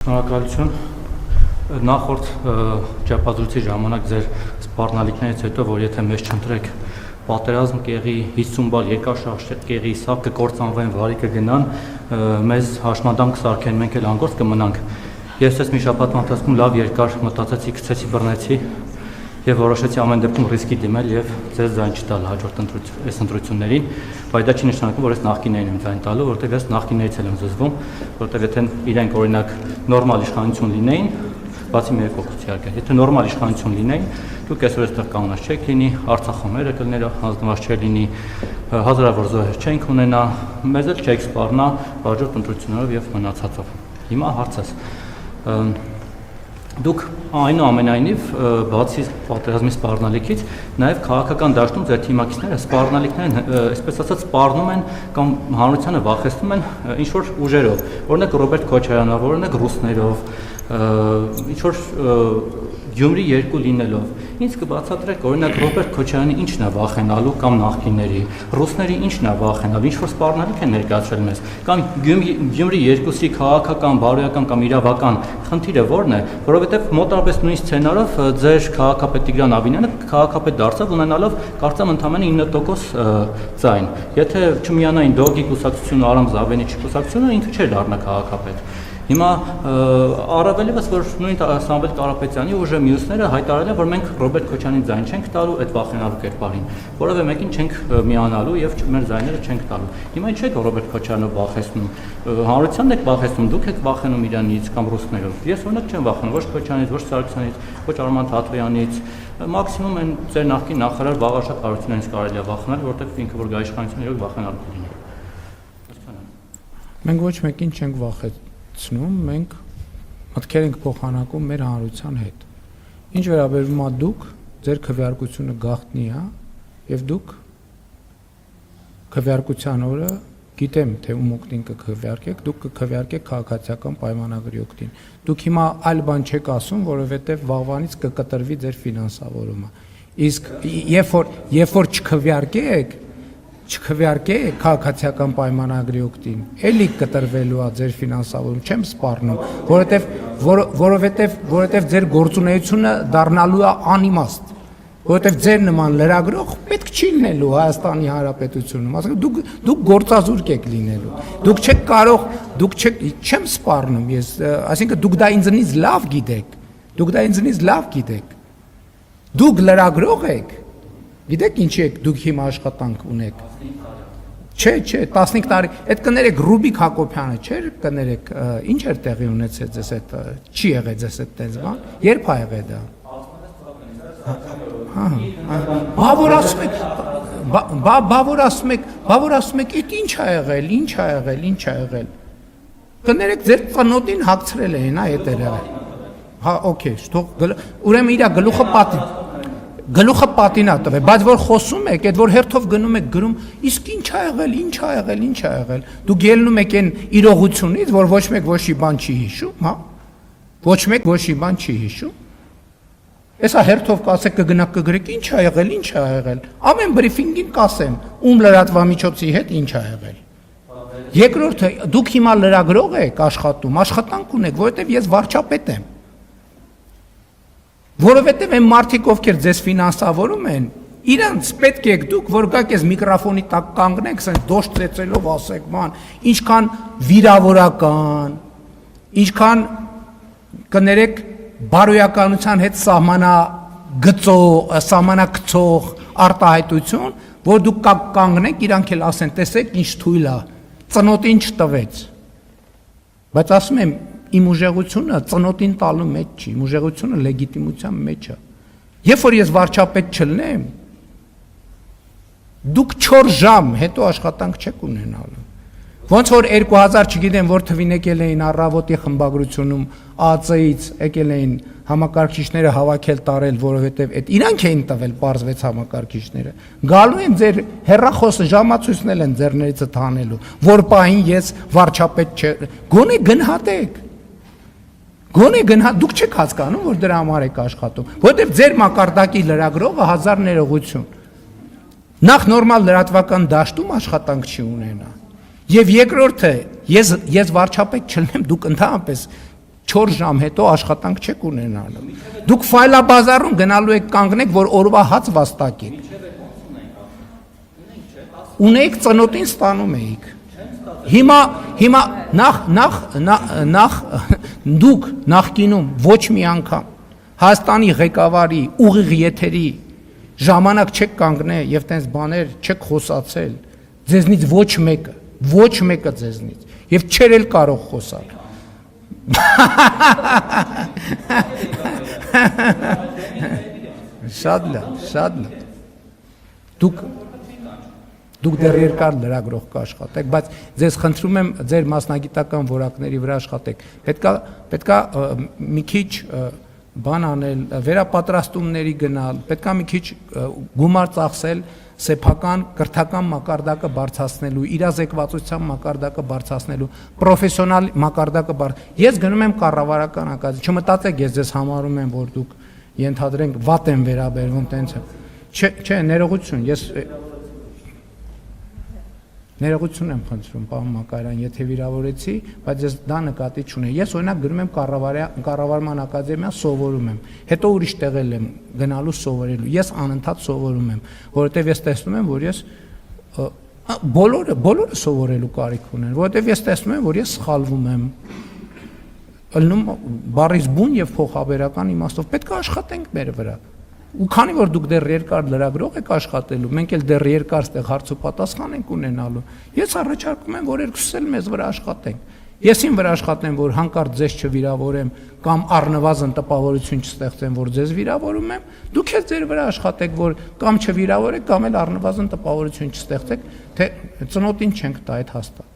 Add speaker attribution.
Speaker 1: Շնորհակալություն նախորդ ճապազրույցի ժամանակ ձեր սպառնալիքներից հետո որ եթե մեզ չընտրեք պատերազմ կեղի 50 բալ երկաշարժ կեղի սա կկործանվեն վարի կգնան մեզ հաշմանդամ կսարքեն մենք էլ անգործ կմնանք ես ես մի շաբաթվա ընթացքում լավ երկար մտածեցի գցեցի բռնեցի եւ որոշեցի ամեն դեպքում ռիսկի դիմել եւ ձեզ ձայն չտալ հաջորդ ընտրություններին բայց դա չի նշանակում որ ես նախկիններին եմ ձայն տալու որովհետեւ ես նախկիններից եմ զզվում որովհետեւ եթե իրենք օրինակ նորմալ իշխանություն լինեին բացի մեր կողքից իհարկե եթե նորմալ իշխանություն լինեին դուք այսօր այստեղ կանգնած չեք լինի Արցախոմերը կլներ հանձնված չէր լինի հազարավոր զոհեր չենք ունենա մեզ էլ չեք սպառնա հաջորդ ընտրություններով եւ մնացածով հիմա հարցս Դուք այնուամենայնիվ բացի պատերազմի սպառնալիքից նաև քաղաքական դաշտում ձեր թիմակիցները սպառնալիքներն այսպես ասած սպառնում են կամ հանրությանը վախեցնում են ինչ որ ուժերով օրինակ Ռոբերտ Քոչարյանով օրինակ ռուսներով ինչ որ Գյումրի երկու լինելով ինձ կբացատրեք օրինակ Ռոբերտ Քոչարյանի ինչն է վախենալու կամ նախկինների ռուսների ինչն է վախենալու ինչ որ սպառնալիք են ներկայացրել մեզ կամ Գյումրի երկուսի քաղաքական բարոյական կամ իրավական խնդիրը որն է որովհետև մոտավորապես նույն սցենարով ձեր քաղաքապետ Տիգրան Աբինյանը քաղաքապետ դարձավ ունենալով կարծեմ ընդամենը 9% ձայն եթե չմիանային Դոգի կուսակցությունը Արամ Զավենիչի կուսակցությունը ինքը չէր դառնա քաղաքապետ Հիմա առավելևս որ նույն Սամվել Կարապետյանի ուժը մյուսները հայտարարել են որ մենք Ռոբերտ Քոչարյանին ձայն չենք տալու այդ վախենալու կերպարին որովհետև մեկին չենք միանալու եւ մեր ձայները չենք տալու Հիմա ինչ եք Ռոբերտ Քոչարյանը վախեցնում հանրությանն եք վախեցնում դուք եք վախենում իրանից կամ ռուսներով ես օրինակ չեմ վախենում ոչ Քոչարյանից ոչ Սարգսյանից ոչ Արման Թաթվյանից մաքսիմում են ձեր նախկին նախարար Վաղարշակ Արությունյանից կարելի է վախենալ որովհետև ինքը որ գա իշխանություն իրոք վախենալու կլինի
Speaker 2: Մենք ոչ մեկին չենք վախեցնում մենք մտքեր ենք փոխանակում մեր հանրության հետ։ Ինչ վերաբերում է դուք, ձեր քվեարկությունը գաղտնի է եւ դուք քվեարկության օրը գիտեմ թե ում օգտին կքվեարկեք, դուք կքվեարկեք քաղաքացիական պայմանագրի օգտին։ Դուք հիմա այլ բան չեք ասում, որովհետեւ վաղվանից կկտրվի ձեր ֆինանսավորումը։ Իսկ երբ որ չքվեարկեք քաղաքացիական պայմանագրի օգտին, էլի կտրվելու է ձեր ֆինանսավորում, չեմ սպառնում, որովհետև ձեր գործունեությունը դառնալու է անիմաստ, որովհետև ձեր նման լրագրող պետք չի լինելու Հայաստանի Հանրապետությունում, դուք գործազուրկ եք լինելու, դուք չեք կարող, չեմ սպառնում ես, այսինքն դուք դա ինձնից լավ գիտեք, դուք լրագրող եք, Գիտեք ինչի եք դուք հիմա աշխատանք ունեք։ Չէ, 15 տարի, այդ կներեք Ռուբիկ Հակոբյանը, չէր կներեք, ինչ էր տեղի ունեցել ձեզ այդ, չի եղել ձեզ այդ տես բան, երբ է եղել դա։ Բավոր ասում եք, այդ ինչ է եղել։ Կներեք ձեր ծնոտին հագցրել էին, այդ էր եղել։ Հա, օքեյ, ուրեմն իրա գլուխը պատինա տվել, բայց որ խոսում եք, այդ որ հերթով գնում եք գրում, իսկ ինչ ա եղել, դուք ելնում եք այն իրողությունից, որ ոչ մեկ ոչի բան չի հիշում, հա, ոչ մեկ ոչի բան չի հիշում, Էսա հերթով կասեք կգնաք կգրեք, ինչ ա եղել, ամեն բրիֆինգին կասեն, ում լրատվամիջոցի հետ ինչ ա եղել, երկրորդը, դուք հիմա լրագրող եք աշխատում, աշխատանք ունեք, որովհետև ես վարչապետ եմ, Որովհետև այն մարդիկ, ովքեր ձեզ ֆինանսավորում են, իրանց պետք է դուք, որ գաք ես միկրոֆոնի տակ կանգնեք, ասենք դոշ ծեծելով ասեք, ման, ինչքան վիրավորական, ինչքան կներեք բարոյականության հետ սահմանակցող արտահայտություն, որ դուք կանգնեք, իրանք էլ ասեն, տեսեք ինչ թույլ է, ծնոտին չտվեց, բայց ասում եմ, Իմ ուժեղությունը ծնոտին տալու մեջ չի, իմ ուժեղությունը լեգիտիմության մեջ է։ Երբ որ ես վարչապետ չլինեմ, դուք 4 ժամ հետո աշխատանք չեք ունենալու։ Ոնց որ 2000 չգիտեմ որ թվին եկել էին առավոտի խմբագրությունում ԱԱՑ-ից եկել էին համակարգիչները հավաքել տարել, որովհետև այդ իրանք էին տվել, պարզվեց համակարգիչները։ Գալու են ձեր հեռախոսը ժամացույցն են ձեռներից հանելու, որ պահին ես վարչապետ գոնե գնահատեք։ Դուք չեք հասկանում, որ դրա համար եք աշխատում, որովհետև ձեր մակարդակի լրագրողը հազար ներողություն։ Նախ նորմալ լրատվական դաշտում աշխատանք չի ունենա։ Եվ երկրորդը, ես վարչապետ չլինեմ, դուք ընդհանրապես 4 ժամ հետո աշխատանք չեք ունենալու։ Դուք ֆայլաբազարում գնալու եք կանգնեք, որ օրվա հաց վաստակեք։ Ունեիք ծնոտին ստանում էիք։ Հիմա նախ դուք նախկինում ոչ մի անգամ Հայաստանի ղեկավարի ուղիղ եթերի ժամանակ չեք կանգնել եւ տենց բաներ չեք խոսացել, ձեզնից ոչ մեկը ձեզնից եւ չեր էլ կարող խոսալ։ Շատ լավ։ Դուք դեռ երկար լրագրող կաշխատեք, բայց ձեզ խնդրում եմ ձեր մասնագիտական որակների վրա աշխատեք։ Պետքա մի քիչ բան անել, վերապատրաստումների գնալ, պետքա մի քիչ գումար ծախսել սեփական կրթական մակարդակը բարձրացնելու, իրազեկվածության մակարդակը բարձրացնելու, պրոֆեսիոնալ մակարդակը Ես գնում եմ կառավարական ակադեմիա, չմտածեք ես ձեզ համարում եմ, որ դուք ենթադրենք վատ եմ վերաբերվում տենց է։ Չէ, ներողություն եմ խնդրում, պարոն Մակարյան, եթե վիրավորեցի, բայց ես դա նկատի չունեմ։ Ես օրինակ գնում եմ կառավարման ակադեմիա սովորում եմ, հետո ուրիշ տեղել եմ գնալու սովորելու։ Ես անընդհատ սովորում եմ, որովհետև ես տեսնում եմ, որ ես բոլորը սովորելու կարիք ունեն, որովհետև ես տեսնում եմ, որ ես սխալվում եմ։ Ելնում բառից բուն եւ փոխաբերական իմաստով պետք է աշխատենք մեր վրա։ Ու քանի որ դուք դեռ երկար լրագրող եք աշխատելու, մենք էլ դեռ երկար ստեղ հարց ու պատասխան ենք ունենալու։ Ես առաջարկում եմ, որ երկուսս էլ մեզ վրա աշխատենք։ Ես իմ վրա աշխատեմ, որ հանկարծ ձեզ չվիրավորեմ կամ առնվազն տպավորություն չստեղծեմ, որ ձեզ վիրավորում եմ, դուք էլ ձեր վրա աշխատեք, որ կամ չվիրավորեք, կամ էլ առնվազն տպավորություն չստեղծեք, թե ծնոտին չենք տա այդ հաստատ։